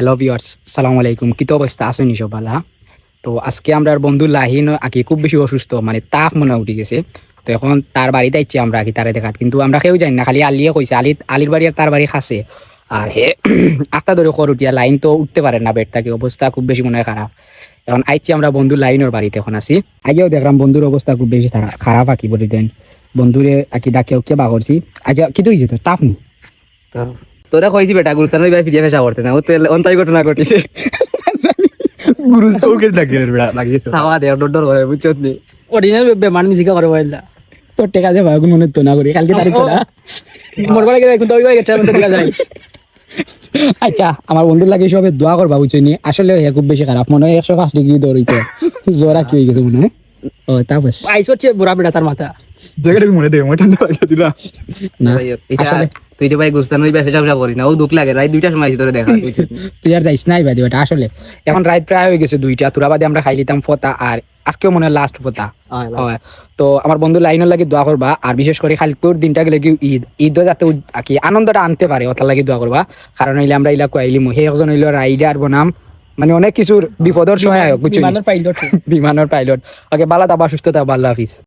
Hello viewers, সালামু আলাইকুম। কি তো অবস্থা আছেন সব ভালো? তো আজকে আমরা বন্ধু লাহিন আকি খুব বেশি অসুস্থ, মানে তাপ মনে উঠে গেছে। তো এখন তার বাড়িতে আইছি আমরা আকি তারে দেখাত, কিন্তু আমরা কেউ জানি না, খালি আলিয়ে কইছে আলির বাড়ি আর তার বাড়ি খাসে। আর হে আটটা ধরে খর উঠিয়া লাইন তো উঠতে পারে না, বেড থেকে অবস্থা খুব বেশি মনে হয় খারাপ। এখন আইছি আমরা বন্ধু লাইনের বাড়িতে এখন আছি। আগেও দেখলাম বন্ধুর অবস্থা খুব বেশি খারাপ আকি বলে দেন বন্ধুরে আকি ডাকে ওকে বা করছি। আচ্ছা কি তুই যেত তাপ নি তোরা কইছি বেটা গুরুস্থান ভাই ফিরিয়ে ফেসা করতে না ও তো অন্তাই ঘটনা ঘটিছে গুরু চৌকের লাগিয়েছে সাওয়া দে ডর ডর করে বুঝছত নি অরিজিনাল বেমান মিছিকা করে বললা তোর টেকা দে ভাই মনে তো না করি কালকে তারিখ করা মরবার লাগে এখন তো ওই গেটার মধ্যে দিয়া যাইস আচ্ছা আমার বন্ধুর লাগে সবে দোয়া করবা বুঝছনি। আসলে হে খুব বেশি খারাপ মনে হয় 105 ডিগ্রি দৌড়িতে জোরা কি হয়ে গেছে মনে হয়। ও তা বাস আইস হচ্ছে বুড়া বেটা তার মাথা জায়গাটাকে মনে দেবে ঠান্ডা লাগিয়ে দিলা না এটা আসলে তুই তো ভাই গুরুস্থান ভাই ফেসা ফেসা করিস না ও দুঃখ লাগে রাত 2টার সময় আইছি তোরে দেখা বুঝছত তুই আর যাইস নাই ভাই বেটা। আসলে এখন রাত প্রায় হয়ে গেছে 2টা, তোরা বাদে আমরা খাই লিতাম ফতা, আর আজকেও মনে হয় লাস্ট ফতা হয়। তো আমার বন্ধু লাইনের লাগে দোয়া করবা, আর বিশেষ করে খালি তোর দিনটা গেলে কি ঈদ যাতে কি আনন্দটা আনতে পারে ওটার লাগে দোয়া করবা। কারণ হইলে আমরা ইলাকু আইলিম সেই একজন হইলো রাইডার বনাম, মানে অনেক কিছুর বিপদর সহায়ক বুঝছি, বিমানের পাইলট বিমানের পাইলট। ওকে বালা তাবা সুস্থ থাকবা, আল্লাহ হাফিজ।